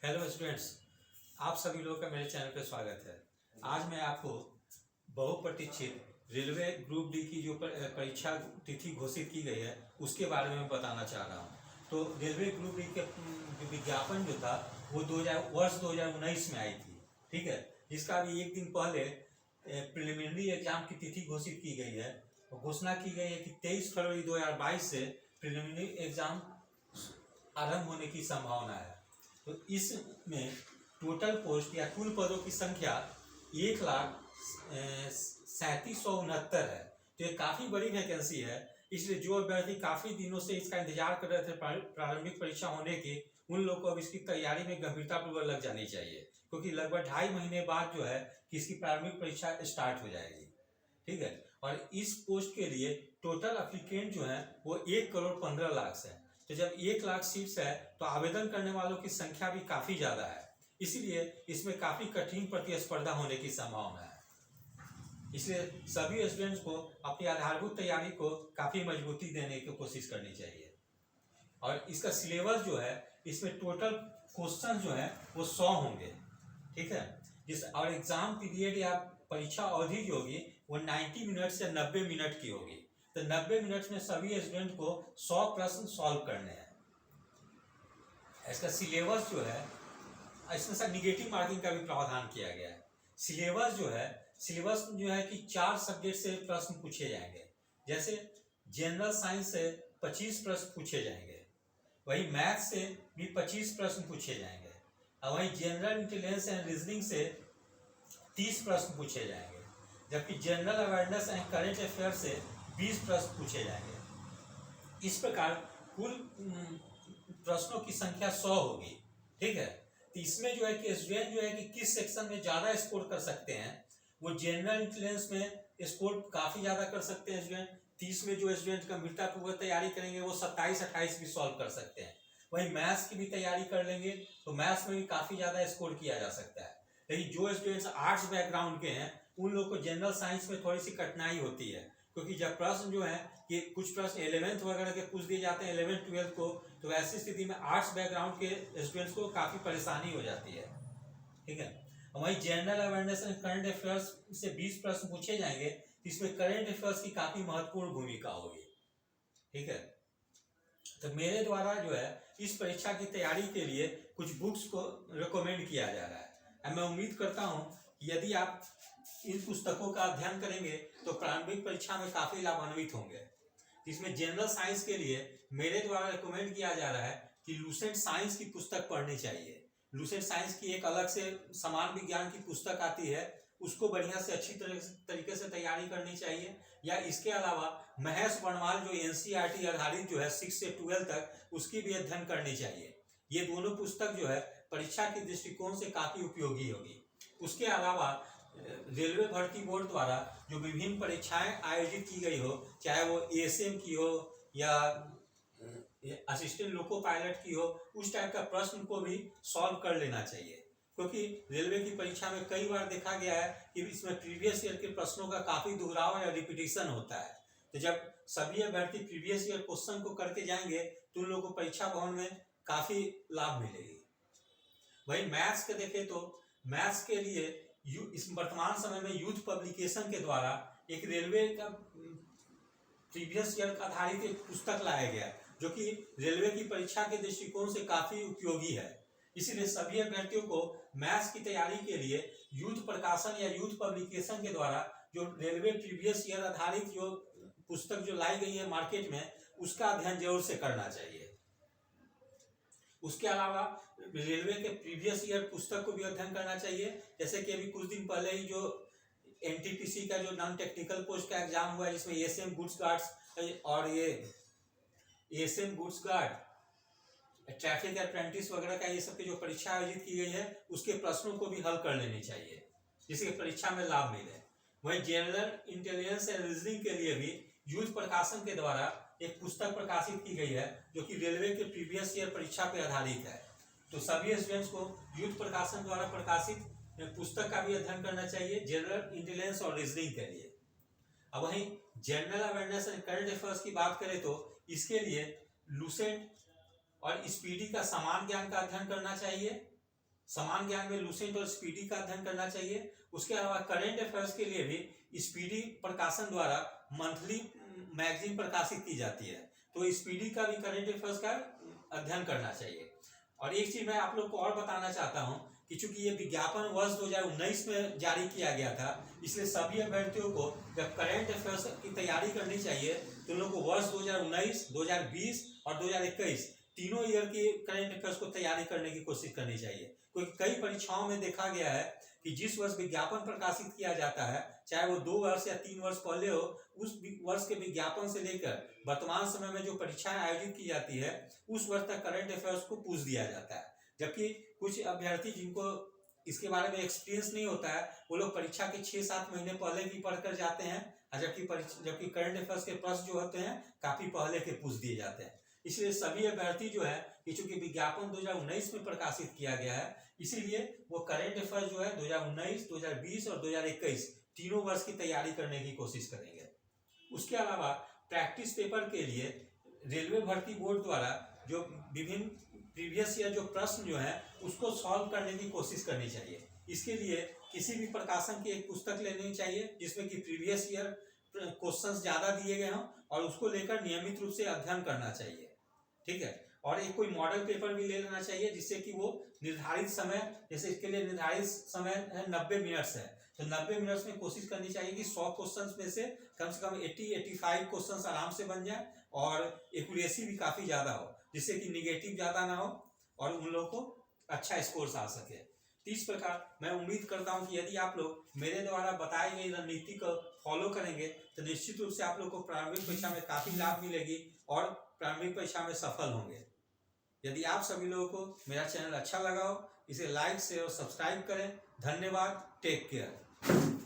Hello students, आप सभी लोगों का मेरे चैनल पर स्वागत है। आज मैं आपको बहुप्रतीक्षित रेलवे ग्रुप डी की जो परीक्षा तिथि घोषित की गई है उसके बारे में बताना चाह रहा हूँ। तो रेलवे ग्रुप डी के जो विज्ञापन जो था वो वर्ष 2019 में आई थी, ठीक है। जिसका अभी एक दिन पहले प्रिलिमिनरी एग्जाम की तिथि घोषित की गई है। घोषणा की गई है कि 23 फरवरी 2022 से प्रिलिमिनरी एग्जाम आरंभ होने की संभावना है। तो इसमें टोटल पोस्ट या कुल पदों की संख्या 1,37,69 है। तो ये काफ़ी बड़ी वैकेंसी है, इसलिए जो अभ्यर्थी काफ़ी दिनों से इसका इंतजार कर रहे थे प्रारंभिक परीक्षा होने की, उन लोगों को अब इसकी तैयारी में गंभीरतापूर्वक लग जानी चाहिए, क्योंकि लगभग 2.5 महीने बाद जो है कि इसकी प्रारंभिक परीक्षा स्टार्ट हो जाएगी, ठीक है। और इस पोस्ट के लिए टोटल एप्लीकेंट जो है वो 1,15,00,000 है। तो जब 1,00,000 सीट्स है तो आवेदन करने वालों की संख्या भी काफ़ी ज़्यादा है, इसलिए इसमें काफ़ी कठिन प्रतिस्पर्धा होने की संभावना है। इसलिए सभी स्टूडेंट्स को अपनी आधारभूत तैयारी को काफ़ी मजबूती देने की कोशिश करनी चाहिए। और इसका सिलेबस जो है, इसमें टोटल क्वेश्चन जो है वो 100 होंगे, ठीक है। और एग्जाम पीरियड या परीक्षा अवधि जो होगी वो 90 मिनट से 90 मिनट की होगी। तो 90 मिनट में सभी स्टूडेंट को 100 प्रश्न सॉल्व करने हैं। इसका सिलेबस जो है, इसमें सब निगेटिव मार्किंग का भी प्रावधान किया गया है। सिलेबस जो है कि 4 सब्जेक्ट से प्रश्न पूछे जाएंगे। जैसे जनरल साइंस से 25 प्रश्न पूछे जाएंगे, वही मैथ से भी 25 प्रश्न पूछे जाएंगे, और वही जनरल इंटेलिजेंस एंड रीजनिंग से 30 प्रश्न पूछे जाएंगे, जबकि general awareness and current affair से 20 प्रश्न पूछे जाएंगे। इस प्रकार कुल प्रश्नों की संख्या 100 होगी, ठीक है। तो इसमें जो है कि स्टूडेंट जो है कि किस सेक्शन में ज़्यादा स्कोर कर सकते हैं, वो जनरल इंटेलिजेंस में स्कोर काफ़ी ज़्यादा कर सकते हैं स्टूडेंट। 30 में जो स्टूडेंट गंभीरतापूर्वक तैयारी करेंगे वो 27-28 भी सॉल्व कर सकते हैं। वहीं मैथ्स की भी तैयारी कर लेंगे तो मैथ्स में भी काफ़ी ज़्यादा स्कोर किया जा सकता है। लेकिन जो स्टूडेंट्स आर्ट्स बैकग्राउंड के हैं उन लोग को जनरल साइंस में थोड़ी सी कठिनाई होती है, क्योंकि जब प्रश्न जो है कि कुछ प्रश्न 11th वगैरह के पूछ दिए जाते हैं 11th 12th को, तो ऐसी स्थिति में आर्ट्स बैकग्राउंड के स्टूडेंट्स को काफ़ी परेशानी हो जाती है, ठीक है। वहीं general awareness and current affairs से 20 प्रश्न पूछे जाएंगे, इसमें करंट अफेयर्स की काफ़ी महत्वपूर्ण भूमिका होगी, ठीक है। तो मेरे द्वारा जो है इस परीक्षा की तैयारी के लिए कुछ बुक्स को रिकमेंड किया जा रहा है। मैं उम्मीद करता हूँ कि यदि आप इन पुस्तकों का अध्ययन करेंगे तो प्रारंभिक परीक्षा में काफ़ी लाभान्वित होंगे। इसमें जनरल साइंस के लिए मेरे द्वारा रिकमेंड किया जा रहा है कि लूसेंट साइंस की पुस्तक पढ़नी चाहिए। लूसेंट साइंस की एक अलग से समान विज्ञान की पुस्तक आती है, उसको बढ़िया से अच्छी तरीके से तैयारी करनी चाहिए। या इसके अलावा महेश वर्णवाल जो NCERT आधारित जो है 6 से 12 तक, उसकी भी अध्ययन करनी चाहिए। ये दोनों पुस्तक जो है परीक्षा के दृष्टिकोण से काफ़ी उपयोगी होगी। उसके अलावा रेलवे भर्ती बोर्ड द्वारा जो विभिन्न परीक्षाएं आयोजित की गई हो, चाहे वो ASM की हो या असिस्टेंट लोको पायलट की हो, उस टाइप का प्रश्न को भी सॉल्व कर लेना चाहिए, क्योंकि रेलवे की परीक्षा में कई बार देखा गया है कि इसमें प्रीवियस ईयर के प्रश्नों का काफ़ी दोहराव या रिपीटिशन होता है। तो जब सभी अभ्यर्थी प्रीवियस ईयर क्वेश्चन को करके जाएंगे तो उन लोगों को परीक्षा भवन में काफ़ी लाभ मिलेगी। वही मैथ्स के देखें तो मैथ्स के लिए इस वर्तमान समय में यूथ पब्लिकेशन के द्वारा एक रेलवे का प्रीवियस ईयर का आधारित एक पुस्तक लाया गया, जो कि रेलवे की परीक्षा के दृष्टिकोण से काफ़ी उपयोगी है। इसीलिए सभी अभ्यर्थियों को मैथ्स की तैयारी के लिए यूथ प्रकाशन या यूथ पब्लिकेशन के द्वारा जो रेलवे प्रीवियस ईयर आधारित जो पुस्तक जो लाई गई है मार्केट में, उसका अध्ययन जरूर से करना चाहिए। उसके अलावा रेलवे के प्रीवियस ईयर पुस्तक को भी अध्ययन करना चाहिए। जैसे कि अभी कुछ दिन पहले ही जो NTPC का जो नॉन टेक्निकल पोस्ट का एग्जाम हुआ है, जिसमें ASM गुड्स गार्ड्स और ये ASM goods guard, traffic apprentice वगैरह का ये सब की जो परीक्षा आयोजित की गई है, उसके प्रश्नों को भी हल कर लेनी चाहिए, जिससे परीक्षा में लाभ मिले। वहीं जनरल इंटेलिजेंस एंड रीजनिंग के लिए भी यूथ प्रकाशन के द्वारा एक पुस्तक प्रकाशित की गई है, जो कि रेलवे के प्रीवियस ईयर परीक्षा पर आधारित है। तो सभी स्टूडेंट्स को यूथ प्रकाशन द्वारा प्रकाशित पुस्तक का भी अध्ययन करना चाहिए जनरल इंटेलिजेंस और रीजनिंग के लिए। अब वहीं general awareness and current affairs की बात करें तो इसके लिए लूसेंट और स्पीडी का समान ज्ञान का अध्ययन करना चाहिए, समान ज्ञान में लूसेंट और स्पीडी का अध्ययन करना चाहिए। उसके अलावा करंट अफेयर्स के लिए भी स्पीडी प्रकाशन द्वारा मंथली मैगजीन प्रकाशित की जाती है, तो स्पीडी का भी करंट अफेयर्स का अध्ययन करना चाहिए। और एक चीज मैं आप लोग को और बताना चाहता हूं कि चूंकि ये विज्ञापन वर्ष 2019 में जारी किया गया था, इसलिए सभी अभ्यर्थियों को जब करंट अफेयर्स की तैयारी करनी चाहिए तो उन लोग को वर्ष 2019, 2020 और 2021 तीनों ईयर की करंट अफेयर्स को तैयारी करने की कोशिश करनी चाहिए। क्योंकि कई परीक्षाओं में देखा गया है कि जिस वर्ष विज्ञापन प्रकाशित किया जाता है, चाहे वो 2 वर्ष या 3 वर्ष पहले हो, उस वर्ष के विज्ञापन से लेकर वर्तमान समय में जो परीक्षाएं आयोजित की जाती है उस वर्ष तक करंट अफेयर्स को पूछ दिया जाता है। जबकि कुछ अभ्यर्थी जिनको इसके बारे में एक्सपीरियंस नहीं होता है, वो लोग परीक्षा के 6-7 महीने पहले भी पढ़कर जाते हैं, जबकि करंट अफेयर्स के प्रश्न जो होते हैं काफी पहले के पूछ दिए जाते हैं। इसलिए सभी अभ्यर्थी जो है कि चूंकि विज्ञापन 2019 में प्रकाशित किया गया है, इसीलिए वो करंट अफेयर्स जो है 2019, 2020 और 2021 तीनों वर्ष की तैयारी करने की कोशिश करेंगे। उसके अलावा प्रैक्टिस पेपर के लिए रेलवे भर्ती बोर्ड द्वारा जो विभिन्न प्रीवियस ईयर जो प्रश्न जो है उसको सॉल्व करने की कोशिश करनी चाहिए। इसके लिए किसी भी प्रकाशन की एक पुस्तक लेनी चाहिए जिसमें कि प्रीवियस ईयर क्वेश्चंस ज्यादा दिए गए हों और उसको लेकर नियमित रूप से अध्ययन करना चाहिए, ठीक है। और एक कोई मॉडल पेपर भी ले लेना चाहिए जिससे कि वो निर्धारित समय, जैसे इसके लिए निर्धारित समय है 90 मिनट्स है, तो 90 मिनट्स में कोशिश करनी चाहिए कि 100 क्वेश्चंस में से कम 80-85 क्वेश्चंस आराम से बन जाए और एक्यूरेसी भी काफी ज्यादा हो, जिससे कि निगेटिव ज्यादा ना हो और उन लोगों को अच्छा स्कोर्स आ सके। तो इस प्रकार मैं उम्मीद करता हूं कि यदि आप लोग मेरे द्वारा बताई गई रणनीति को फॉलो करेंगे तो निश्चित रूप से आप लोग को प्रारंभिक परीक्षा में काफी लाभ मिलेगी और प्रारंभिक परीक्षा में सफल होंगे। यदि आप सभी लोगों को मेरा चैनल अच्छा लगा हो, इसे लाइक, शेयर और सब्सक्राइब करें। धन्यवाद। Take care.